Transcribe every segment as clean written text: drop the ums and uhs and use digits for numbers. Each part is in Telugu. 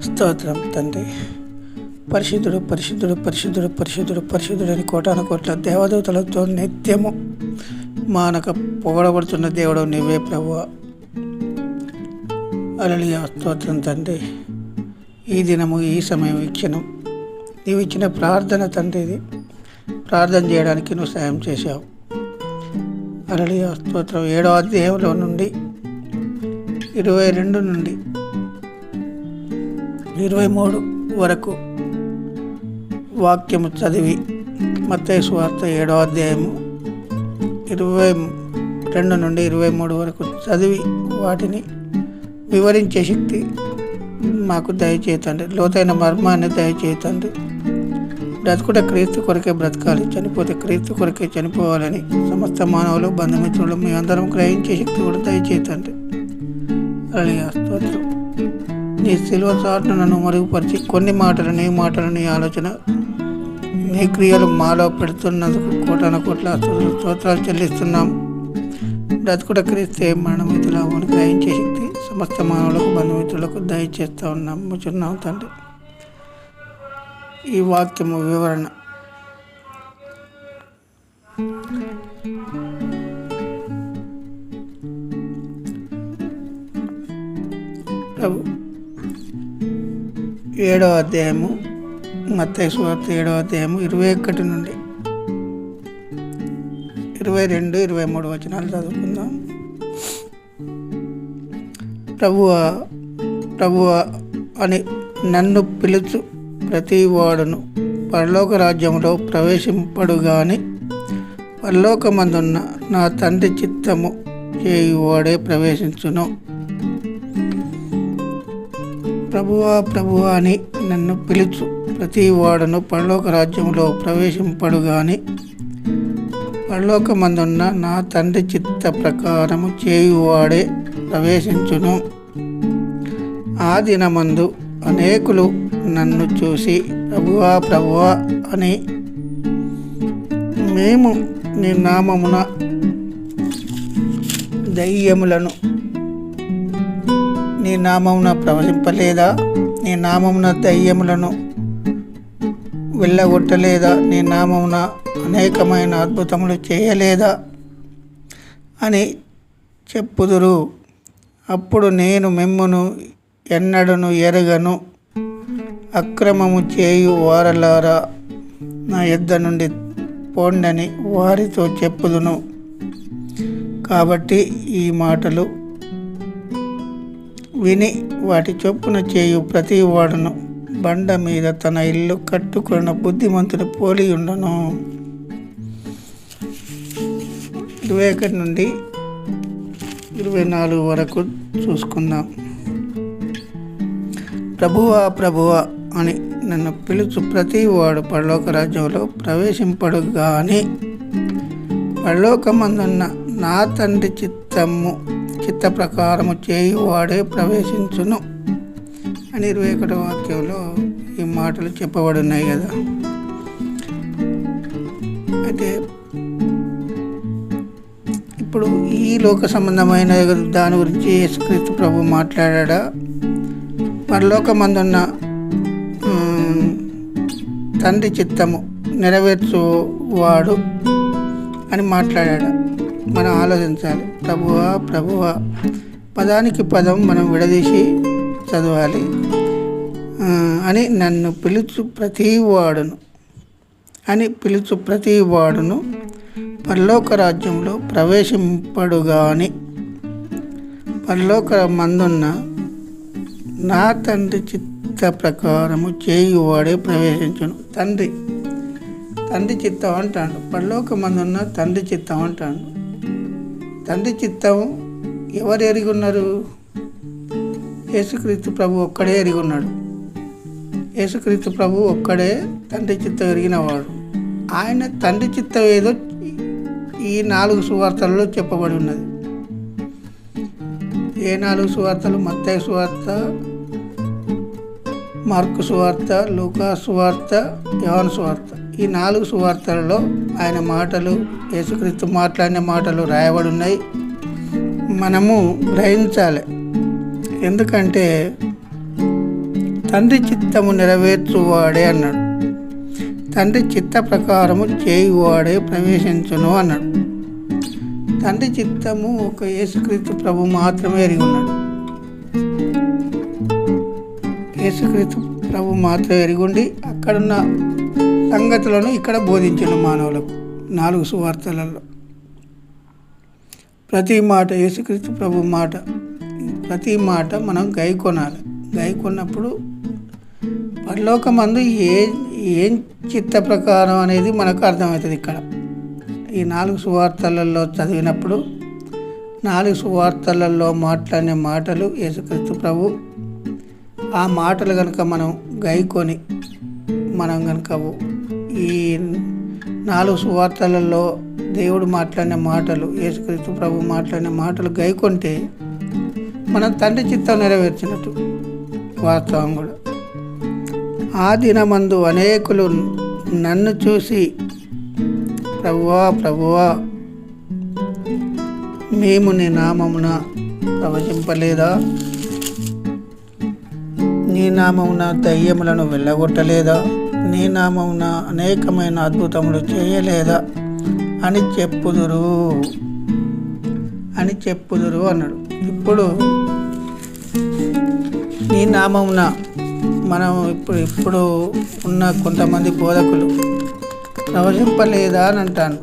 స్తోత్రం తండ్రి. పరిశుద్ధుడు పరిశుద్ధుడు పరిశుద్ధుడు పరిశుద్ధుడు పరిశుద్ధుడు అని కోటాను కోట్ల దేవదూతలతో నిత్యము మానక పొగడబడుతున్న దేవుడు నీవే ప్రభువా. హల్లెలూయా. స్తోత్రం తండ్రి. ఈ దినము, ఈ సమయం, ఈ క్షణం నీవు ఇచ్చిన ప్రార్థన తండ్రి. ఇది ప్రార్థన చేయడానికి నువ్వు సాయం చేశావు. హల్లెలూయా. స్తోత్రం. 7వ అధ్యాయంలో నుండి 22 నుండి 23 వరకు వాక్యము చదివి, మత్తయి సువార్త 7వ అధ్యాయము 22 నుండి 23 వరకు చదివి వాటిని వివరించే శక్తి మాకు దయచేతండి. లోతైన మర్మాన్ని దయచేతండి. బ్రతుకుట క్రీస్తు కొరకే బ్రతకాలి, చనిపోతే క్రీస్తు కొరకే చనిపోవాలని సమస్త మానవులు, బంధుమిత్రులు మీ అందరం గ్రహించే శక్తి కూడా దయచేతండి. హల్లెలూయా. స్తోత్రం. నీ సిలువ చాటును నన్ను మరుగుపరిచి కొన్ని మాటలు, నీ మాటలు, నీ ఆలోచన, నీ క్రియలు మాలో పెడుతున్నందుకు కోటాను కోట్ల స్తోత్రాలు చెల్లిస్తున్నాం. బ్రతుకుట క్రీస్తే మరణమితులా అని గ్రహించే శక్తి సమస్త మానవులకు, బంధుమిత్రులకు దయచేస్తూ ఉన్నాం తండ్రి. ఈ వాక్యము వివరణ ప్రభు 7వ అధ్యాయము, మత్తయి సువార్త 7వ అధ్యాయము 21 నుండి 22, 23 వచనాలు చదువుకుందాం. ప్రభువా ప్రభువా అని నన్ను పిలుచు ప్రతి వాడును పరలోక రాజ్యంలో ప్రవేశింపడు గాని పరలోకమందున్న నా తండ్రి చిత్తము చేయువాడే ప్రవేశించును. ప్రభువా ప్రభువా అని నన్ను పిలుచు ప్రతి వాడును పరలోక రాజ్యంలో ప్రవేశింపడు గాని పరలోకమందున్న నా తండ్రి చిత్త ప్రకారము చేయువాడే ప్రవేశించును. ఆ దినమందు అనేకులు నన్ను చూసి ప్రభువా ప్రభువా అని మేము నీ నామమున దయ్యములను నీ నామమున ప్రవచింపలేదా, నీ నామమున దయ్యములను వెళ్ళగొట్టలేదా, నీ నామమున అనేకమైన అద్భుతములు చేయలేదా అని చెప్పుదురు. అప్పుడు నేను మిమ్మును ఎన్నడను ఎరగను, అక్రమము చేయు వారలారా నా యొద్ద నుండి పోండని వారితో చెప్పుదును. కాబట్టి ఈ మాటలు విని వాటి చొప్పున చేయు ప్రతి వాడును బండ మీద తన ఇల్లు కట్టుకున్న బుద్ధిమంతుని పోలి ఉండను. 21 నుండి 24 వరకు చూసుకుందాం. ప్రభువా ప్రభువా అని నన్ను పిలుచు ప్రతి వాడు పరలోక రాజ్యంలో ప్రవేశింపడు గాని పరలోకమందున్న నా తండ్రి చిత్త ప్రకారము చేయువాడే ప్రవేశించును అని 21వ వాక్యంలో ఈ మాటలు చెప్పబడున్నాయి కదా. అయితే ఇప్పుడు ఈ లోక సంబంధమైన దాని గురించి యేసుక్రీస్తు ప్రభు మాట్లాడా, పరలోకమందున్న తండ్రి చిత్తము నెరవేర్చువాడు అని మాట్లాడాడు. మనం ఆలోచించాలి. ప్రభువా ప్రభువా పదానికి పదం మనం విడదీసి చదవాలి. అని నన్ను పిలుచు ప్రతి వాడును పరలోక రాజ్యంలో ప్రవేశింపడు గాని పరలోకమందున్న నా తండ్రి చిత్త ప్రకారము చేయువాడే ప్రవేశించును. తండ్రి చిత్తం అంటాడు, పరలోకమందున్న తండ్రి చిత్తం అంటాడు. తండ్రి చిత్తం ఎవరు ఎరిగి ఉన్నారు? యేసుక్రీస్తు ప్రభు ఒక్కడే ఎరిగి ఉన్నాడు. యేసుక్రీస్తు ప్రభు ఒక్కడే తండ్రి చిత్తం ఎరిగినవాడు. ఆయన తండ్రి చిత్తం ఏదో ఈ 4 సువార్తలలో చెప్పబడి ఉన్నది. ఏ 4 సువార్తలు? మత్తయి సువార్త, మార్కు సువార్త, లూకా సువార్త, యోహాను సువార్త. ఈ 4 సువార్తలలో ఆయన మాటలు, యేసుక్రీస్తు మాట్లాడిన మాటలు రాయబడి ఉన్నాయి. మనము గ్రహించాలి. ఎందుకంటే తండ్రి చిత్తము నెరవేర్చువాడే అన్నాడు. తండ్రి చిత్త ప్రకారము చేయువాడే ప్రవేశించును అన్నాడు. తండ్రి చిత్తము ఒక యేసుక్రీస్తు ప్రభు మాత్రమే ఎరిగి ఉన్నాడు. యేసుక్రీస్తు ప్రభు మాత్రమే ఎరిగుండి అక్కడున్న సంగతులను ఇక్కడ బోధించిన మానవులకు 4 సువార్తలలో. ప్రతి మాట యేసుక్రీస్తు ప్రభు మాట, ప్రతి మాట మనం గైకొనాలి. గైకొన్నప్పుడు పరలోకమందు ఏం చిత్త ప్రకారం అనేది మనకు అర్థమవుతుంది. ఇక్కడ ఈ 4 సువార్తలలో చదివినప్పుడు 4 సువార్తలలో మాట్లాడిన మాటలు యేసుక్రీస్తు ప్రభు, ఆ మాటలు కనుక మనం గైకొని మనం కనుక ఈ 4 సువార్తలలో దేవుడు మాట్లాడిన మాటలు, యేసుక్రీస్తు ప్రభు మాట్లాడిన మాటలు గైకొంటే మనం తండ్రి చిత్తం నెరవేర్చినట్టు. వాస్తవం కూడా ఆ దినమందు అనేకులు నన్ను చూసి ప్రభువా ప్రభువా మేము నీ నామమున ప్రవచింపలేదా, నీ నామమున దయ్యములను వెళ్ళగొట్టలేదా, నీ నామమున అనేకమైన అద్భుతములు చేయలేదా అని చెప్పుదురు అన్నాడు. ఇప్పుడు నీ నామమున మనం ఇప్పుడు ఉన్న కొంతమంది బోధకులు ప్రవచింపలేదా అని అంటాను.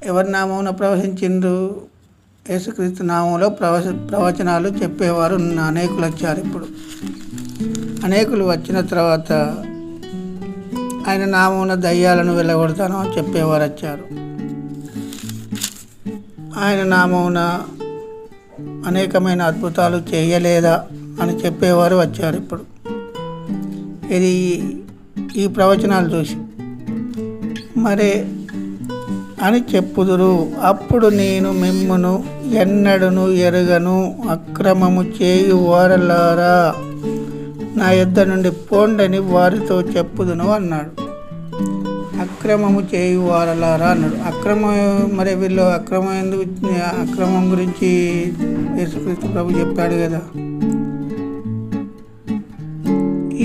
ఎవరి నామమున ప్రవచించిండ్రు? యేసుక్రీస్తు నామంలో ప్రవచనాలు చెప్పేవారు అనేకులు వచ్చారు. ఇప్పుడు అనేకులు వచ్చిన తర్వాత ఆయన నామమున దయ్యాలను వెళ్ళగొడతాను అని చెప్పేవారు వచ్చారు. ఆయన నామమున అనేకమైన అద్భుతాలు చేయలేదా అని చెప్పేవారు వచ్చారు. ఇప్పుడు ఇది ఈ ప్రవచనాలు చూసి మరే అని చెప్పుదురు. అప్పుడు నేను మిమ్మును ఎన్నడను ఎరుగను, అక్రమము చేయు వారలారా నా యొద్ద నుండి పోండని వారితో చెప్పుదును అన్నాడు. అక్రమము చేయు వారలారా అన్నాడు. మరి వీళ్ళు అక్రమం గురించి యేసుక్రీస్తు ప్రభు చెప్పాడు కదా.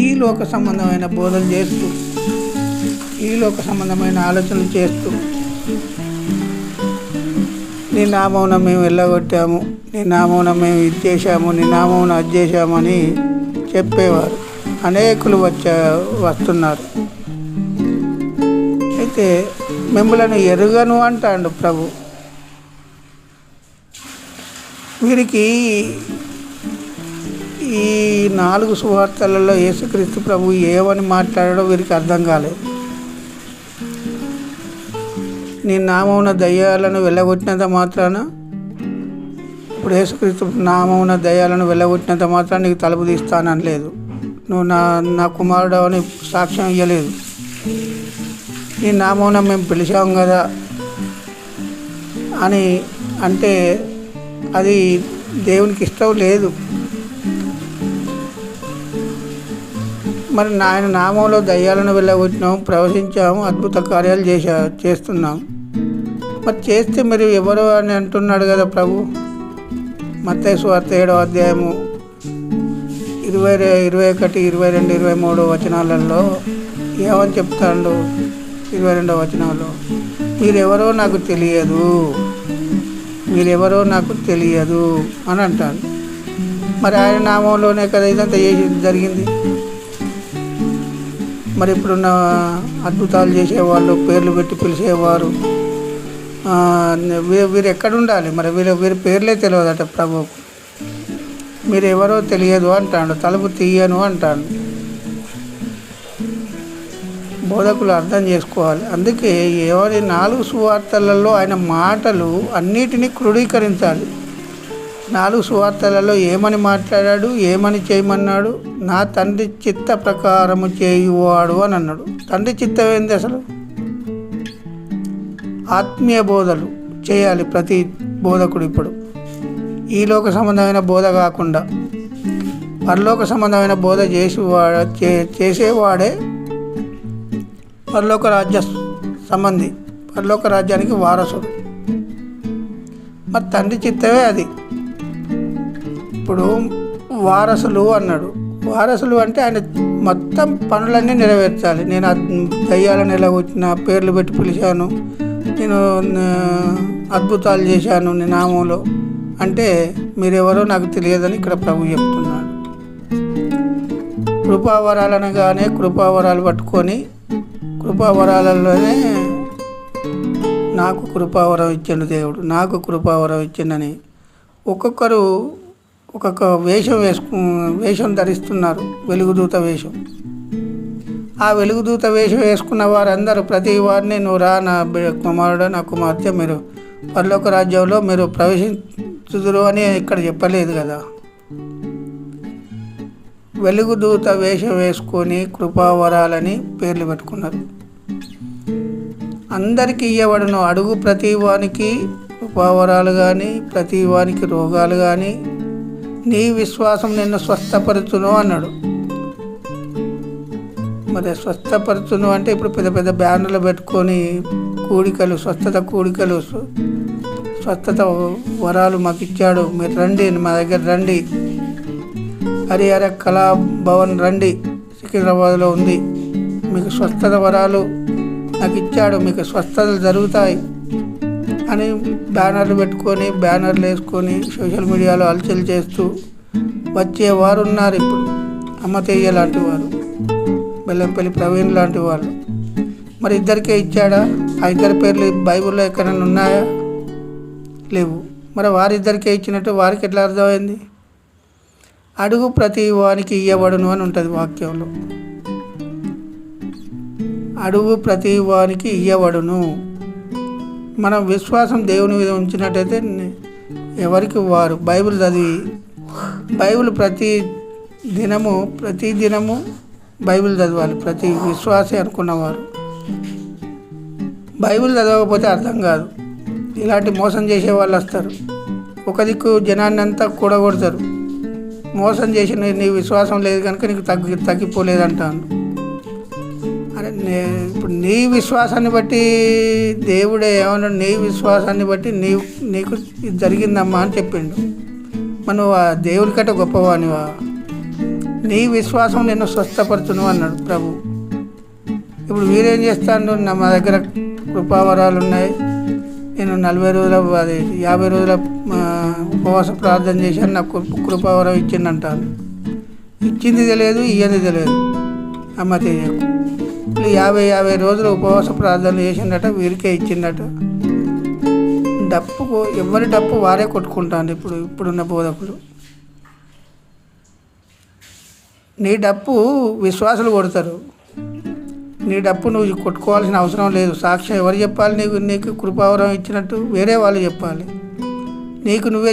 ఈ లోక సంబంధమైన బోధలు చేస్తూ, ఈ లోక సంబంధమైన ఆలోచనలు చేస్తూ, నీ నామమున మేము వెళ్ళగొట్టాము, నీ నామమున మేము ఇది చేశాము, నీ నామమున అది చేశామని చెప్పేవారు అనేకులు వస్తున్నారు. అయితే మిమ్మల్ని ఎరుగను అంటాడు ప్రభు. వీరికి ఈ 4 సువార్తలలో యేసుక్రీస్తు ప్రభు ఏమని మాట్లాడాడో వీరికి అర్థం కాలేదు. నీ నామమున దయ్యాలను వెళ్ళగొట్టినంత మాత్రాన, ఇప్పుడు యేసుక్రీస్తు నామమున దయ్యాలను వెళ్ళగొట్టినంత మాత్రాన నీకు తలుపు తీస్తానని లేదు. నువ్వు నా కుమారుడు అని సాక్ష్యం ఇవ్వలేదు. నీ నామమున మేము పిలిచాం కదా అని అంటే అది దేవునికి ఇష్టం లేదు. మరి ఆయన నామంలో దయ్యాలను వెళ్ళగొట్టినాము, ప్రవచించాము, అద్భుత కార్యాలు చేస్తున్నాం. మరి చేస్తే మీరు ఎవరు అని అంటున్నాడు కదా ప్రభు. మత్తయి సువార్త 7వ అధ్యాయము 21, 22, 23 వచనాలలో ఏమని చెప్తాడు? 22వ వచనంలో మీరెవరో నాకు తెలియదు అని అంటాడు. మరి ఆయన నామంలోనే కదా ఇదంతా జరిగింది. మరి ఇప్పుడున్న అద్భుతాలు చేసేవాళ్ళు, పేర్లు పెట్టి పిలిచేవారు, వీరు ఎక్కడ ఉండాలి? మరి వీరి పేర్లే తెలియదట ప్రభువుకు. మీరు ఎవరో తెలియదు అంటాడు, తలుపు తీయను అంటాడు. బోధకులు అర్థం చేసుకోవాలి. అందుకే ఎవరి 4 సువార్తలలో ఆయన మాటలు అన్నిటినీ క్రోడీకరించాలి. 4 సువార్తలలో ఏమని మాట్లాడాడు, ఏమని చేయమన్నాడు? నా తండ్రి చిత్త ప్రకారము చేయువాడు అని అన్నాడు. తండ్రి చిత్తం ఏంది అసలు? ఆత్మీయ బోధలు చేయాలి ప్రతి బోధకుడు. ఇప్పుడు ఈ లోక సంబంధమైన బోధ కాకుండా పరలోక సంబంధమైన బోధ చేసేవాడే పరలోక రాజ్య సంబంధి, పరలోక రాజ్యానికి వారసుడు. మరి తండ్రి చిత్తమే అది. ఇప్పుడు వారసులు అన్నాడు. వారసులు అంటే ఆయన మొత్తం పనులన్నీ నెరవేర్చాలి. నేను దయ్యాలను ఎలాగొచ్చిన పేర్లు పెట్టి పిలిచాను, నేను అద్భుతాలు చేశాను నీ నామంలో అంటే మీరెవరో నాకు తెలియదని ఇక్కడ ప్రభు చెప్తున్నాడు. కృపావరాలు అనగానే కృపావరాలు పట్టుకొని కృపావరాలలోనే నాకు కృపావరం ఇచ్చిండు దేవుడు, నాకు కృపావరం ఇచ్చిండని ఒక్కొక్కరు ఒక్కొక్క వేషం ధరిస్తున్నారు, వెలుగుదూత వేషం. ఆ వెలుగుదూత వేషం వేసుకున్న వారందరూ ప్రతి వారిని నువ్వు రా నా కుమారుడు నా కుమార్తె మీరు పరలోక రాజ్యంలో మీరు ప్రవేశించుదురు అని ఇక్కడ చెప్పలేదు కదా. వెలుగుదూత వేషం వేసుకొని కృపావరాలని పేర్లు పెట్టుకున్నారు. అందరికీ ఇయ్యబడును, అడుగు ప్రతి వానికి కృపావరాలు కానీ ప్రతి వానికి రోగాలు కానీ నీ విశ్వాసం నిన్ను స్వస్థపరచును అన్నాడు. మరి స్వస్థపరచును అంటే ఇప్పుడు పెద్ద పెద్ద బ్యానర్లు పెట్టుకొని కూడికలు, స్వస్థత వరాలు మాకు ఇచ్చాడు, మీరు రండి మా దగ్గర రండి, హరిహర కళా భవన్ రండి, సికింద్రాబాద్లో ఉంది, మీకు స్వస్థత వరాలు నాకు ఇచ్చాడు, మీకు స్వస్థతలు జరుగుతాయి అని బ్యానర్లు పెట్టుకొని బ్యానర్లు వేసుకొని సోషల్ మీడియాలో అలచల్ చేస్తూ వచ్చేవారు ఉన్నారు. ఇప్పుడు అమ్మతయ్య లాంటి వారు, బెల్లంపల్లి ప్రవీణ్ లాంటి వాళ్ళు. మరి ఇద్దరికే ఇచ్చాడా? ఆ ఇద్దరి పేర్లు బైబిల్లో ఎక్కడైనా ఉన్నాయా? లేవు. మరి వారిద్దరికే ఇచ్చినట్టు వారికి ఎట్లా అర్థమైంది? అడుగు ప్రతి వానికి ఇయ్యబడును అని ఉంటుంది వాక్యంలో. అడుగు ప్రతి వానికి ఇయ్యబడును. మనం విశ్వాసం దేవుని మీద ఉంచినట్టయితే ఎవరికి వారు బైబిల్ చదివి బైబిల్ ప్రతి దినము బైబిల్ చదవాలి. ప్రతి విశ్వాసే అనుకున్నవారు బైబిల్ చదవకపోతే అర్థం కాదు. ఇలాంటి మోసం చేసే వాళ్ళు వస్తారు, ఒక దిక్కు జనాన్ని అంతా కూడగొడతారు, మోసం చేసి నీ విశ్వాసం లేదు కనుక నీకు తగ్గిపోలేదంటాను. అరే ఇప్పుడు నీ విశ్వాసాన్ని బట్టి దేవుడే ఏమన్నాడు? నీ విశ్వాసాన్ని బట్టి నీకు ఇది జరిగిందమ్మా అని చెప్పిండు. మనం ఆ దేవుడి కంటే గొప్పవానివా? నీ విశ్వాసం నిన్ను స్వస్థపరచును అన్నాడు ప్రభు. ఇప్పుడు వీరేం చేస్తాను? మా దగ్గర కృపావరాలు ఉన్నాయి, నేను 40 రోజుల 50 రోజుల ఉపవాస ప్రార్థన చేశాను, నాకు కృపావరం ఇచ్చిందంటాను. ఇచ్చింది తెలియదు, ఇయ్యది తెలియదు. అమ్మ తెలియకు 50 రోజులు ఉపవాస ప్రార్థన చేసిందట, వీరికే ఇచ్చిందట. ఎవరి డప్పు వారే కొట్టుకుంటాను ఇప్పుడున్న బోధకులు. నీ డప్పు విశ్వాసులు కొడతారు, నీ డప్పు నువ్వు కొట్టుకోవాల్సిన అవసరం లేదు. సాక్ష్యం ఎవరు చెప్పాలి? నీకు కృపావరం ఇచ్చినట్టు వేరే వాళ్ళు చెప్పాలి. నీకు నువ్వే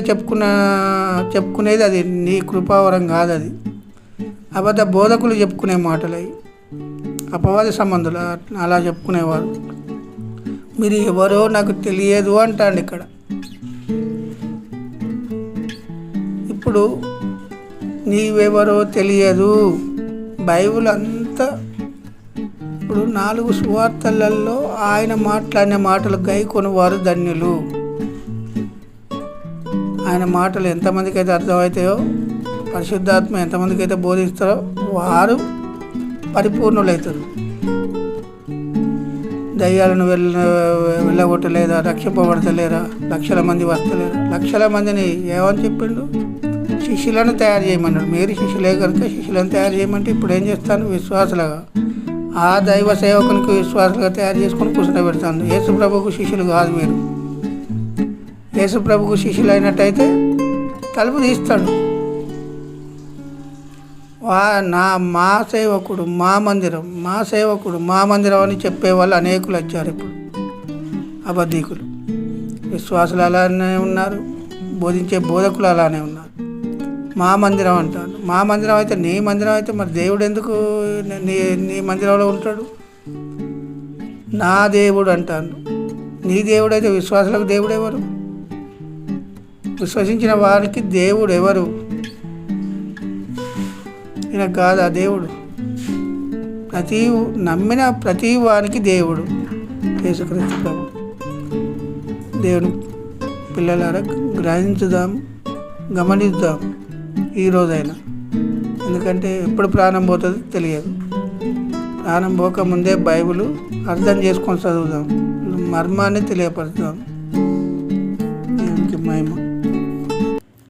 చెప్పుకునేది అది నీ కృపావరం కాదు. అది అబద్ధ బోధకులు చెప్పుకునే మాటలు, అవి అపవాది సంబంధులు అలా చెప్పుకునేవారు. మీరు ఎవరో నాకు తెలియదు అంటాండి ఇక్కడ. ఇప్పుడు నీవెవరో తెలియదు. బైబిల్ అంతా ఇప్పుడు 4 సువార్తలలో ఆయన మాట్లాడిన మాటలు గైకొని వారు ధన్యులు. ఆయన మాటలు ఎంతమందికి అయితే అర్థమవుతాయో, పరిశుద్ధాత్మ ఎంతమందికి అయితే బోధిస్తారో వారు పరిపూర్ణులవుతారు. దయ్యాలను వెళ్ళగొట్టలేదా? రక్షింపబడతలేరా? లక్షల మంది వస్తలేరా? లక్షల మందిని ఏమని చెప్పిండు? శిష్యులను తయారు చేయమన్నాడు. మీరు శిష్యులే కనుక శిష్యులను తయారు చేయమంటే ఇప్పుడు ఏం చేస్తాను? విశ్వాసులుగా, ఆ దైవ సేవకునికి విశ్వాసులుగా తయారు చేసుకొని కూర్చుండబెడతాను. యేసు ప్రభువుకు శిష్యులు కాదు మీరు. యేసు ప్రభువుకు శిష్యులు అయినట్టయితే తలుపు తీస్తాడు. మా సేవకుడు మా మందిరం అని చెప్పేవాళ్ళు అనేకులు వచ్చారు. ఇప్పుడు అబద్ధీకులు, విశ్వాసులు అలానే ఉన్నారు, బోధించే బోధకులు అలానే ఉన్నారు. మా మందిరం అంటాను. మా మందిరం అయితే నీ మందిరం అయితే మరి దేవుడు ఎందుకు నీ మందిరంలో ఉంటాడు? నా దేవుడు అంటాను. నీ దేవుడు అయితే విశ్వాసులకు దేవుడు ఎవరు? విశ్వసించిన వారికి దేవుడు ఎవరు? ఈయన కాదా దేవుడు? నమ్మిన ప్రతి వానికి దేవుడు యేసుక్రీస్తు ప్రభు. దేవుని పిల్లలారా గ్రహించుదాం, గమనిద్దాం. ఈ రోజైనా. ఎందుకంటే ఎప్పుడు ప్రాణం పోతుందో తెలియదు. ప్రాణం పోకముందే బైబిల్ అర్థం చేసుకొని చదువుదాం, మర్మాన్ని తెలియపరుద్దాం. దేవునికి మహిమ.